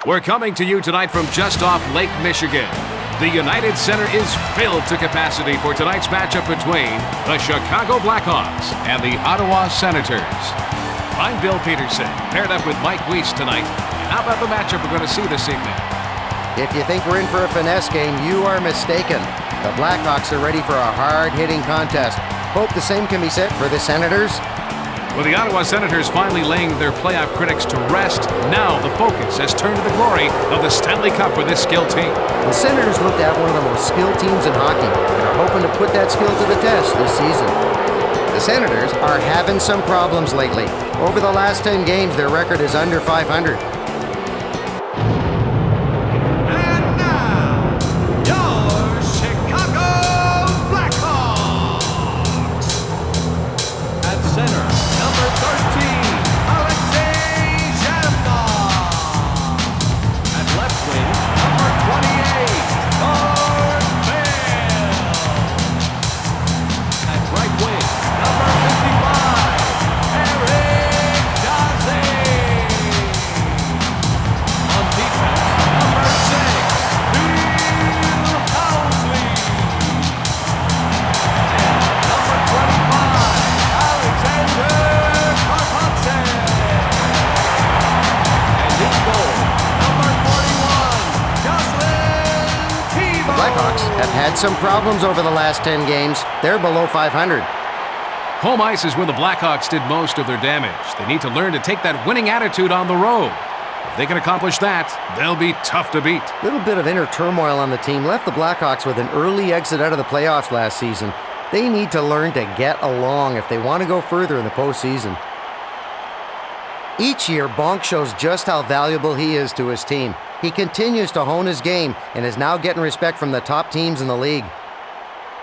We're coming to you tonight from just off Lake Michigan. The United Center is filled to capacity for tonight's matchup between the Chicago Blackhawks and the Ottawa Senators. I'm Bill Peterson, paired up with Mike Weiss tonight. How about the matchup we're going to see this evening? If you think we're in for a finesse game, you are mistaken. The Blackhawks are ready for a hard-hitting contest. Hope the same can be said for the Senators. With the Ottawa Senators finally laying their playoff critics to rest, now the focus has turned to the glory of the Stanley Cup for this skilled team. The Senators looked at one of the most skilled teams in hockey and are hoping to put that skill to the test this season. The Senators are having some problems lately. Over the last 10 games, their record is under 500. Have had some problems over the last 10 games. They're below 500. Home ice is where the Blackhawks did most of their damage. They need to learn to take that winning attitude on the road. If they can accomplish that, they'll be tough to beat. A little bit of inner turmoil on the team left the Blackhawks with an early exit out of the playoffs last season. They need to learn to get along if they want to go further in the postseason. Each year, Bonk shows just how valuable he is to his team. He continues to hone his game and is now getting respect from the top teams in the league.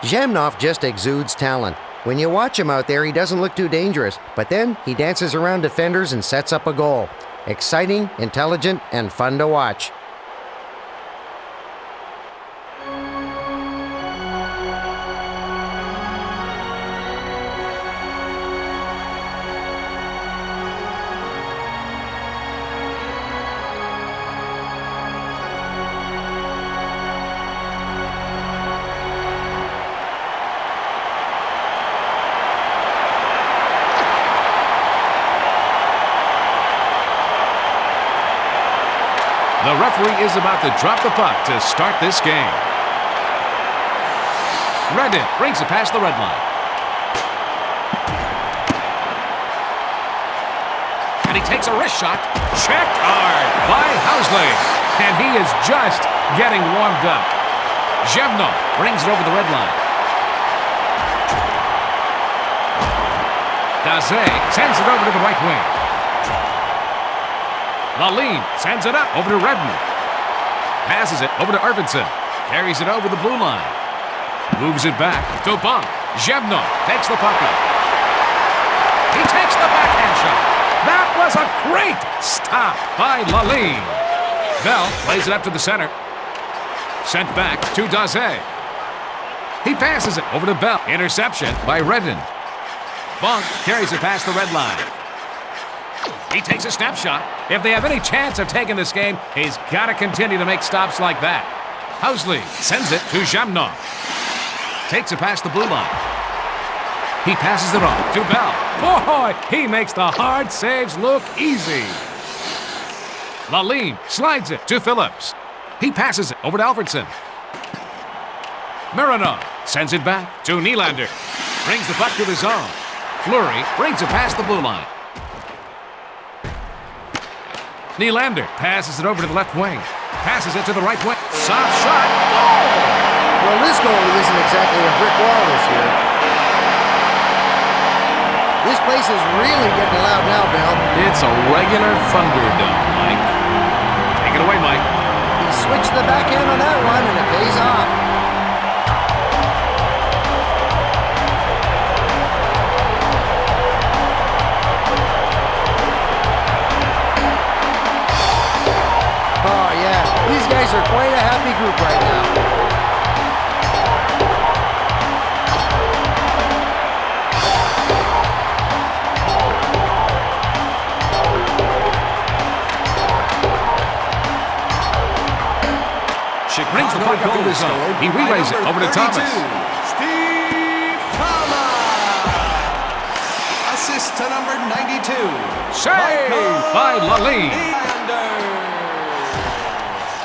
Zhamnov just exudes talent. When you watch him out there, he doesn't look too dangerous, but then he dances around defenders and sets up a goal. Exciting, intelligent, and fun to watch. The referee is about to drop the puck to start this game. Redden brings it past the red line. And he takes a wrist shot. Checked hard by Housley. And he is just getting warmed up. Zhevno brings it over the red line. Daze sends it over to the right wing. Lalin sends it up over to Redden. Passes it over to Arvidsson. Carries it over the blue line. Moves it back to Bunk. Zhevno takes the puck up. He takes the backhand shot. That was a great stop by Lalin. Bell plays it up to the center. Sent back to Daze. He passes it over to Bell. Interception by Redden. Bunk carries it past the red line. He takes a snapshot. If they have any chance of taking this game, he's got to continue to make stops like that. Housley sends it to Zhamnov. Takes it past the blue line. He passes it on to Bell. Boy, he makes the hard saves look easy. Lalin slides it to Phillips. He passes it over to Alfredson. Mironov sends it back to Nylander. Brings the puck to the zone. Fleury brings it past the blue line. Nylander passes it over to the left wing. Passes it to the right wing. Soft shot. Goal! Well, this goalie isn't exactly a brick wall this year. This place is really getting loud now, Bill. It's a regular Thunderdome, Mike. Take it away, Mike. He switched the backhand on that one, and it pays off. These guys are quite a happy group right now. Brings the puck up to his zone. He relays it over to Thomas. Steve Thomas. Assist to number 92. Saved by Laline.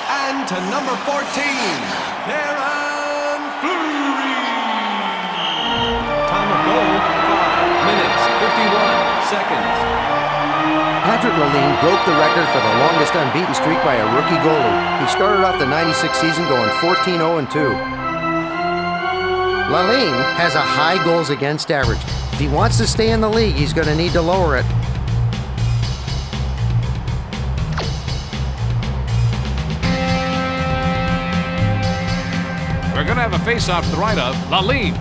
And to number 14, Darren Fleury. Time of goal, 5 minutes, 51 seconds. Patrick Laline broke the record for the longest unbeaten streak by a rookie goalie. He started off the 96 season going 14-0-2. Laline has a high goals against average. If he wants to stay in the league, he's going to need to lower it. We're going to have a face-off to the right of Laline.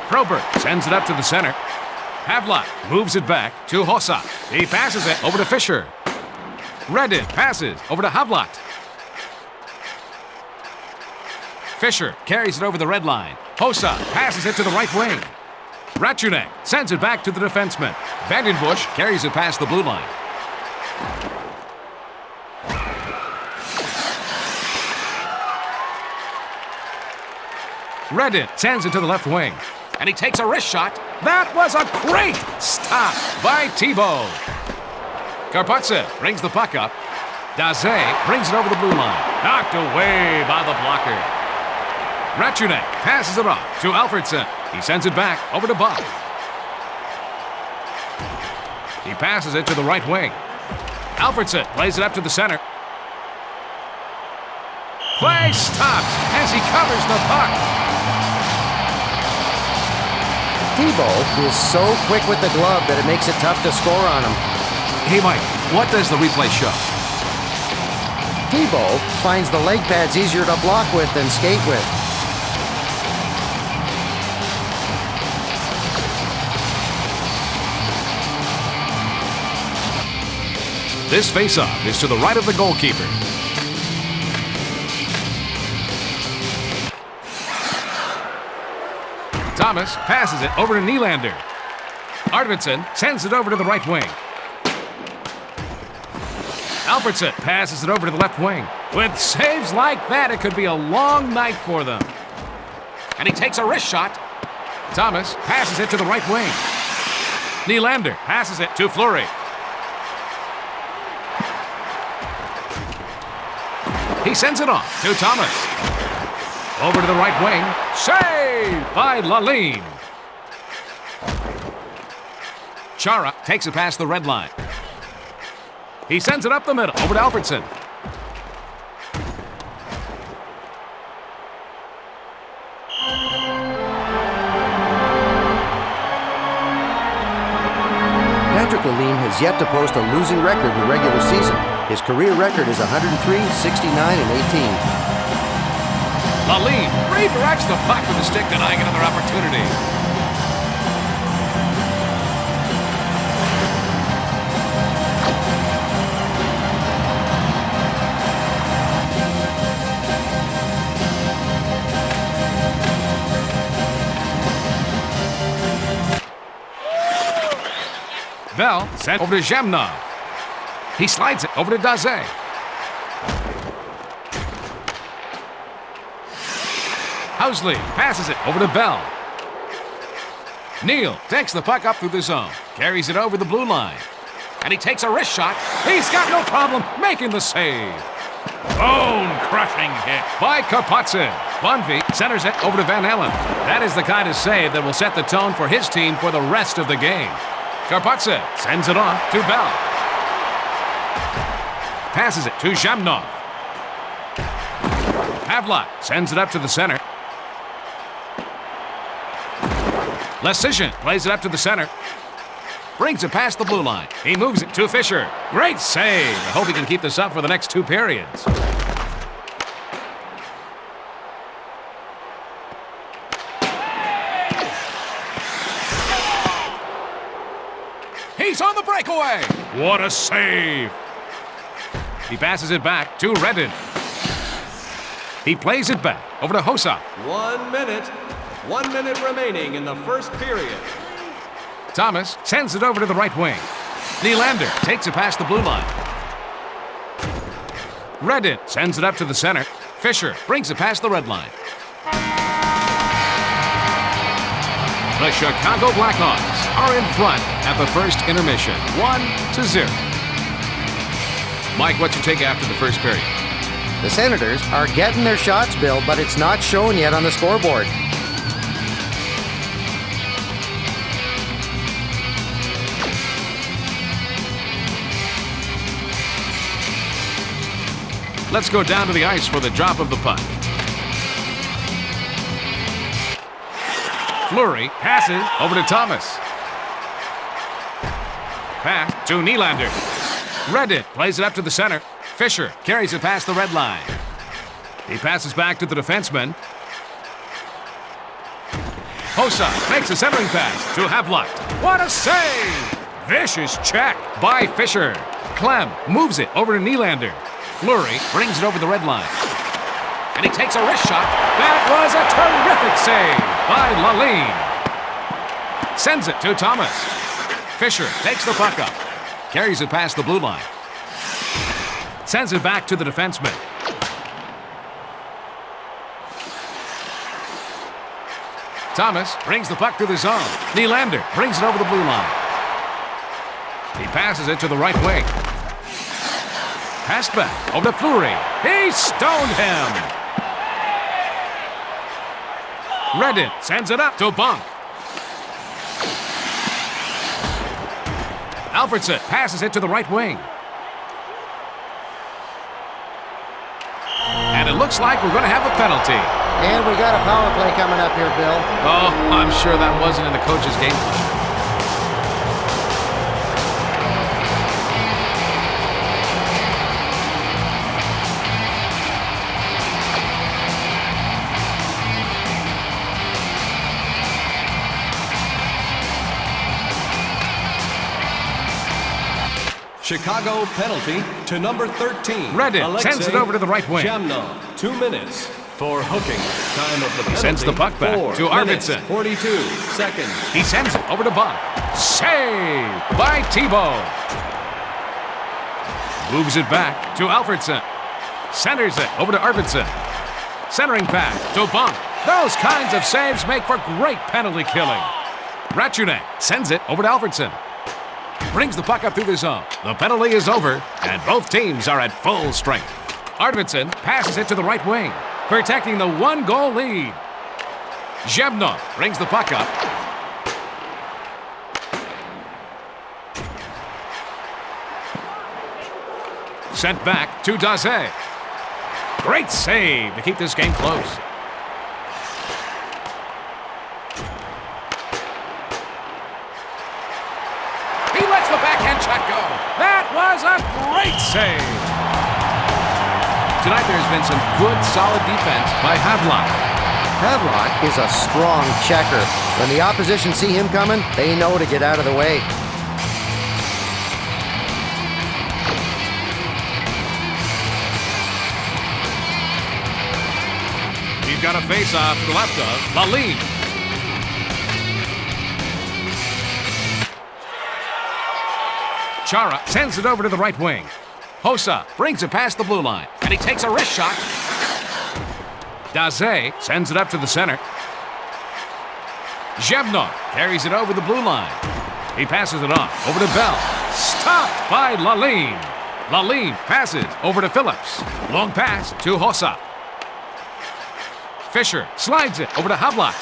Probert sends it up to the center. Havlat moves it back to Hossa. He passes it over to Fisher. Redden passes over to Havlat. Fisher carries it over the red line. Hossa passes it to the right wing. Rachunek sends it back to the defenseman. Vandenbush carries it past the blue line. Redden sends it to the left wing. And he takes a wrist shot. That was a great stop by Thibault. Karpatsev brings the puck up. Daze brings it over the blue line. Knocked away by the blocker. Rachunek passes it off to Alfredson. He sends it back over to Buck. He passes it to the right wing. Alfredson plays it up to the center. Play stops as he covers the puck. Thibault is so quick with the glove that it makes it tough to score on him. Hey, Mike, what does the replay show? Thibault finds the leg pads easier to block with than skate with. This faceoff is to the right of the goalkeeper. Thomas passes it over to Nylander. Arvidsson sends it over to the right wing. Alfredson passes it over to the left wing. With saves like that, it could be a long night for them. And he takes a wrist shot. Thomas passes it to the right wing. Nylander passes it to Fleury. He sends it off to Thomas. Over to the right wing. Saved by Laline. Chara takes it past the red line. He sends it up the middle. Over to Alfredson. Patrick Laline has yet to post a losing record in the regular season. His career record is 103, 69, and 18. Laline redirects the puck with the stick, denying another opportunity. Bell sent over to Zhemnov. He slides it over to Daze. Housley passes it over to Bell. Neal takes the puck up through the zone, carries it over the blue line, and he takes a wrist shot. He's got no problem making the save. Bone-crushing hit by Karpatsev. Bonvie centers it over to Van Allen. That is the kind of save that will set the tone for his team for the rest of the game. Karpatsev sends it off to Bell. Passes it to Zhamnov. Havlat sends it up to the center. Lecision plays it up to the center. Brings it past the blue line. He moves it to Fisher. Great save. I hope he can keep this up for the next 2 periods. He's on the breakaway. What a save. He passes it back to Redden. He plays it back over to Hossa. 1 minute. 1 minute remaining in the first period. Thomas sends it over to the right wing. Nylander takes it past the blue line. Redden sends it up to the center. Fisher brings it past the red line. The Chicago Blackhawks are in front at the first intermission, 1-0. Mike, what's your take after the first period? The Senators are getting their shots, Bill, but it's not shown yet on the scoreboard. Let's go down to the ice for the drop of the puck. Fleury passes over to Thomas. Pass to Nylander. Redden plays it up to the center. Fisher carries it past the red line. He passes back to the defenseman. Hossa makes a centering pass to Havlat. What a save! Vicious check by Fisher. Clem moves it over to Nylander. Fleury brings it over the red line. And he takes a wrist shot. That was a terrific save by Lalime. Sends it to Thomas. Fisher takes the puck up. Carries it past the blue line. Sends it back to the defenseman. Thomas brings the puck to the zone. Nylander brings it over the blue line. He passes it to the right wing. Passed back over to Fleury. He stoned him. Redden sends it up to Bunk. Alfredson passes it to the right wing. And it looks like we're going to have a penalty. And we got a power play coming up here, Bill. Oh, I'm sure that wasn't in the coach's game plan. Chicago penalty to number 13. Redden sends it over to the right wing. Jamno, 2 minutes for hooking. Time of the penalty. Sends the puck back to Arvidsson. 42 seconds. He sends it over to Bunk. Save by Tebow. Moves it back to Alfredson. Centers it over to Arvidsson. Centering pass to Bunk. Those kinds of saves make for great penalty killing. Ratchunek sends it over to Alfredson. Brings the puck up through the zone. The penalty is over, and both teams are at full strength. Arvidsson passes it to the right wing, protecting the 1-goal lead. Zhebnov brings the puck up. Sent back to Daze. Great save to keep this game close. He lets the backhand shot go. That was a great save. Tonight there's been some good, solid defense by Havlat. Havlat is a strong checker. When the opposition see him coming, they know to get out of the way. He's got a face-off to the left of Lalime. Chara sends it over to the right wing. Hossa brings it past the blue line, and he takes a wrist shot. Daze sends it up to the center. Zhebnov carries it over the blue line. He passes it off over to Bell. Stopped by Lalime. Lalime passes over to Phillips. Long pass to Hossa. Fisher slides it over to Havlat.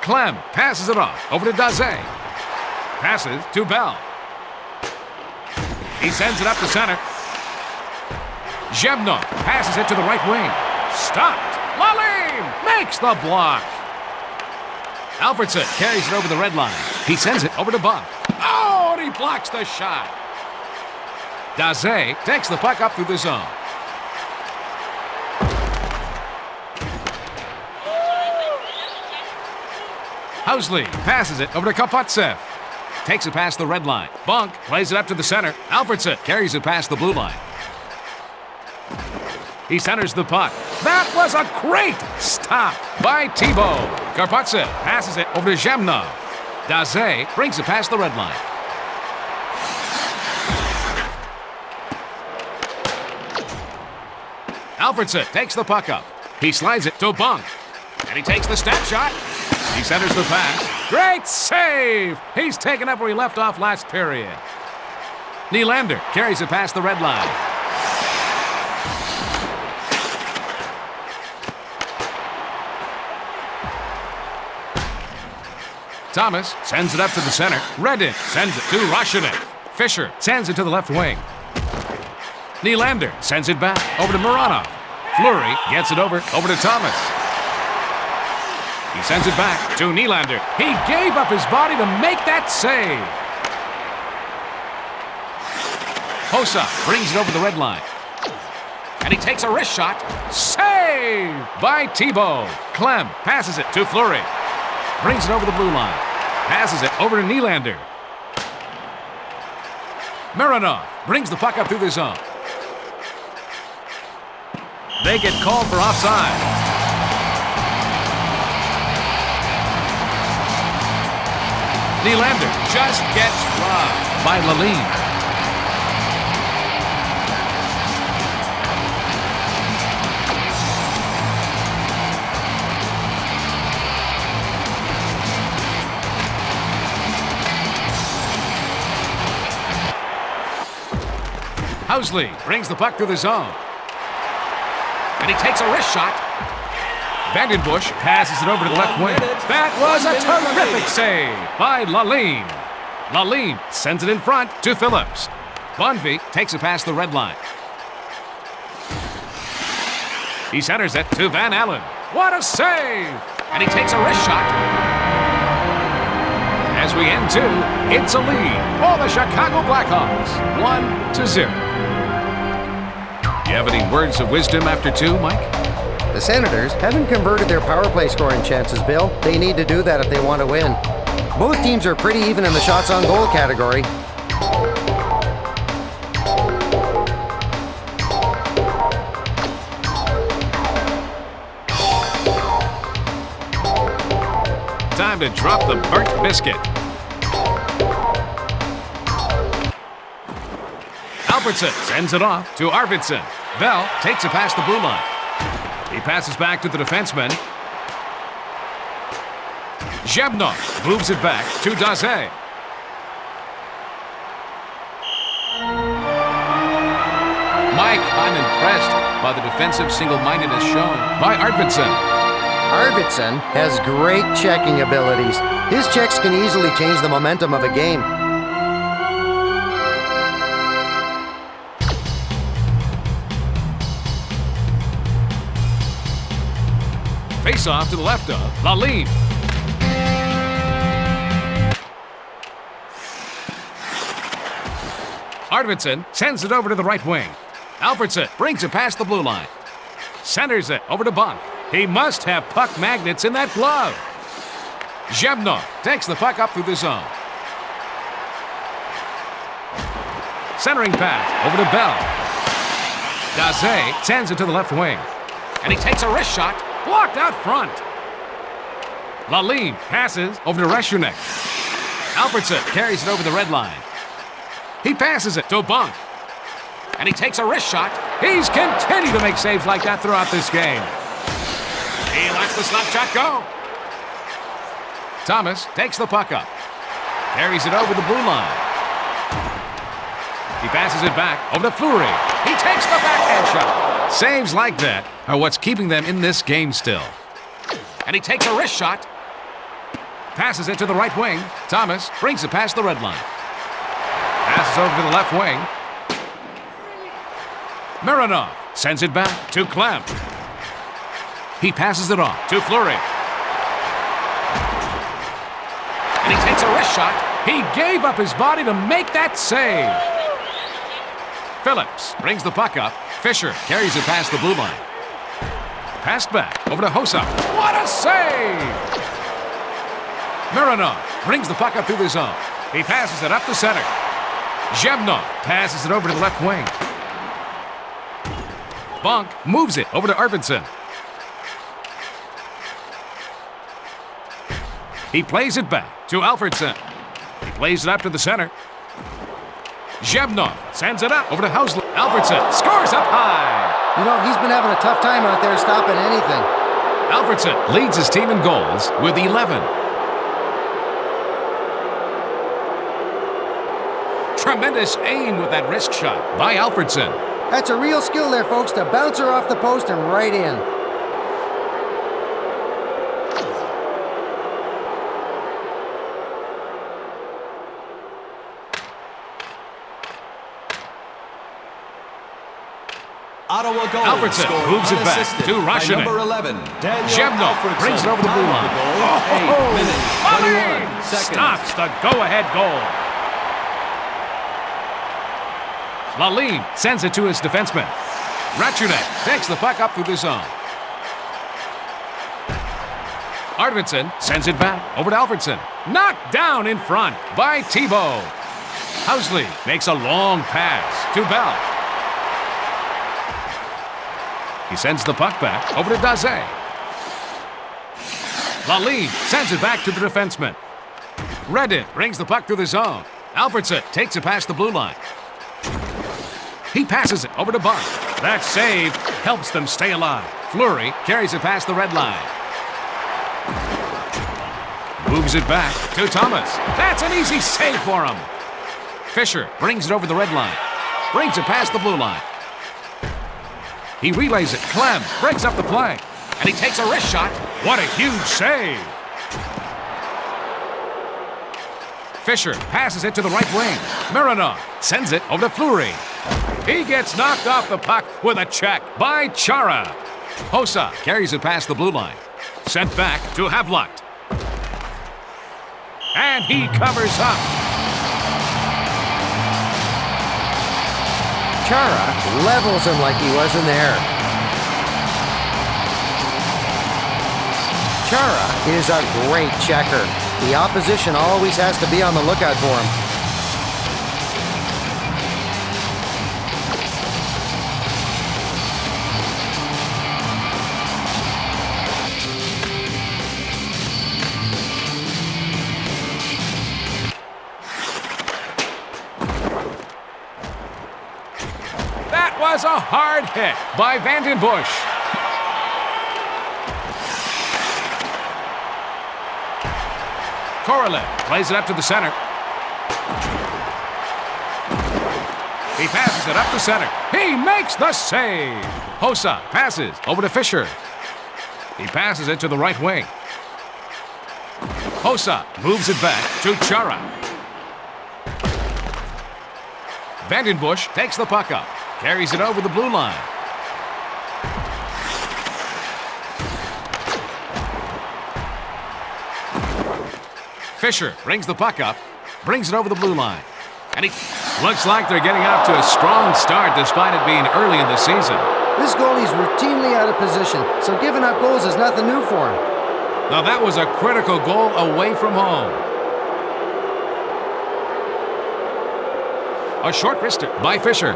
Clem passes it off over to Daze. Passes to Bell. He sends it up the center. Zhebnov passes it to the right wing. Stopped. Lalime makes the block. Alfredson carries it over the red line. He sends it over to Bunk. Oh, and he blocks the shot. Daze takes the puck up through the zone. Housley passes it over to Kapotsev. Takes it past the red line. Bunk plays it up to the center. Alfredson carries it past the blue line. He centers the puck. That was a great stop by Thibault. Karpatsev passes it over to Zhemnov. Daze brings it past the red line. Alfredson takes the puck up. He slides it to Bunk. And he takes the step shot. He centers the pass. Great save! He's taken up where he left off last period. Nylander carries it past the red line. Thomas sends it up to the center. Redden sends it to Roenick. Fisher sends it to the left wing. Nylander sends it back over to Mironov. Fleury gets it over to Thomas. He sends it back to Nylander. He gave up his body to make that save. Hossa brings it over the red line. And he takes a wrist shot. Save by Thibault. Clem passes it to Fleury. Brings it over the blue line. Passes it over to Nylander. Mironov brings the puck up through the zone. They get called for offside. Nylander just gets robbed by Lalime. Housley brings the puck through the zone. And he takes a wrist shot. Vandenbush passes it over to the left wing. That was a terrific save by Lalime. Lalime sends it in front to Phillips. Bonvie takes it past the red line. He centers it to Van Allen. What a save! And he takes a wrist shot. As we end two, it's a lead for the Chicago Blackhawks, 1-0. You have any words of wisdom after two, Mike? The Senators haven't converted their power play scoring chances, Bill. They need to do that if they want to win. Both teams are pretty even in the shots on goal category. Time to drop the burnt biscuit. Alfredson sends it off to Arvidsson. Bell takes it past the blue line. He passes back to the defenseman. Zhemnov moves it back to Daze. Mike, I'm impressed by the defensive single-mindedness shown by Arvidsson. Arvidsson has great checking abilities. His checks can easily change the momentum of a game. Face off to the left of Lalime. Arvidsson sends it over to the right wing. Alfredson brings it past the blue line. Centers it over to Bunk. He must have puck magnets in that glove. Zhemnov takes the puck up through the zone. Centering pass over to Bell. Daze sends it to the left wing. And he takes a wrist shot. Blocked out front. Lalime passes over to Roenick. Alfredson carries it over the red line. He passes it to Bunk. And he takes a wrist shot. He's continued to make saves like that throughout this game. He lets the slap shot go. Thomas takes the puck up. Carries it over the blue line. He passes it back over to Fleury. He takes the backhand shot. Saves like that are what's keeping them in this game still. And he takes a wrist shot. Passes it to the right wing. Thomas brings it past the red line. Passes over to the left wing. Mironov sends it back to Clem. He passes it off to Fleury. And he takes a wrist shot. He gave up his body to make that save. Phillips brings the puck up. Fisher carries it past the blue line. Passed back over to Hossa. What a save! Mironov brings the puck up through the zone. He passes it up the center. Zhemnov passes it over to the left wing. Bunk moves it over to Arvidsson. He plays it back to Alfredson. He plays it up to the center. Zhebnov sends it up over to Housley. Alfredson scores up high. You know, he's been having a tough time out there stopping anything. Alfredson leads his team in goals with 11. Tremendous aim with that wrist shot by Alfredson. That's a real skill there, folks, to bounce her off the post and right in. Ottawa goal. Alfredson moves it back to Russian. Number 11, Daniel Zhebnov Alfredson. brings it over the blue line. Goal, 8 minutes, 21 seconds. Stops the go-ahead goal. Laline sends it to his defenseman. Rachunek takes the puck up through the zone. Arvidsson sends it back over to Alfredson. Knocked down in front by Thibault. Housley makes a long pass to Bell. He sends the puck back over to Daze. Laline sends it back to the defenseman. Redden brings the puck through the zone. Alfredson takes it past the blue line. He passes it over to Bunk. That save helps them stay alive. Fleury carries it past the red line. Moves it back to Thomas. That's an easy save for him. Fisher brings it over the red line. Brings it past the blue line. He relays it. Clem breaks up the play. And he takes a wrist shot. What a huge save. Fisher passes it to the right wing. Mironov sends it over to Fleury. He gets knocked off the puck with a check by Chara. Hossa carries it past the blue line. Sent back to Havlat. And he covers up. Chara levels him like he wasn't there. Chara is a great checker. The opposition always has to be on the lookout for him. That was a hard hit by Vandenbush. Korolev plays it up to the center. He passes it up the center. He makes the save. Hossa passes over to Fisher. He passes it to the right wing. Hossa moves it back to Chara. Vandenbush takes the puck up. Carries it over the blue line. Fisher brings the puck up, brings it over the blue line. And he looks like they're getting out to a strong start despite it being early in the season. This goalie's routinely out of position, so giving up goals is nothing new for him. Now that was a critical goal away from home. A short wrister by Fisher.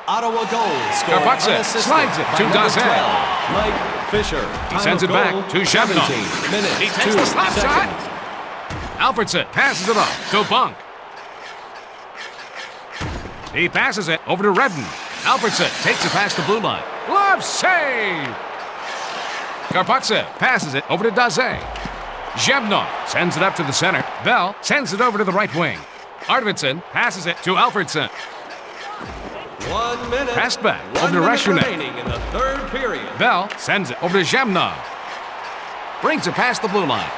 Ottawa goal scored Karpatse unassisted slides it by to number Daze. 12, Mike Fisher. He sends it back to Zhebnov. 17 minutes, He takes 2 the slap shot. seconds. Alfredson passes it off to Bunk. He passes it over to Redden. Alfredson takes it past the blue line. Glove save! Karpatse passes it over to Daze. Zhebnov sends it up to the center. Bell sends it over to the right wing. Arvidsson passes it to Alfredson. 1 minute. Passed back 1 over to minute Rachunek. remaining in the third period. Bell sends it over to Zhebnov. Brings it past the blue line.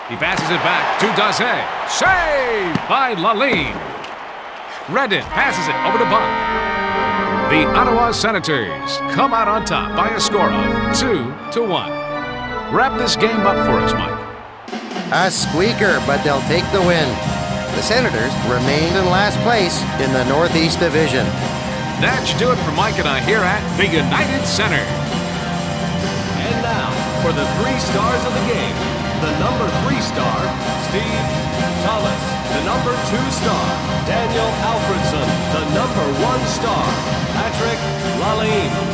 He passes it back to Daze. Saved by Laline. Redden passes it over to Bunk. The Ottawa Senators come out on top by a score of 2-1. Wrap this game up for us, Mike. A squeaker, but they'll take the win. The Senators remain in last place in the Northeast Division. That should do it for Mike and I here at the United Center. And now, for the 3 stars of the game, the number 3 star, Steve Thomas. The number 2 star, Daniel Alfredson. The number 1 star, Patrick Lalime.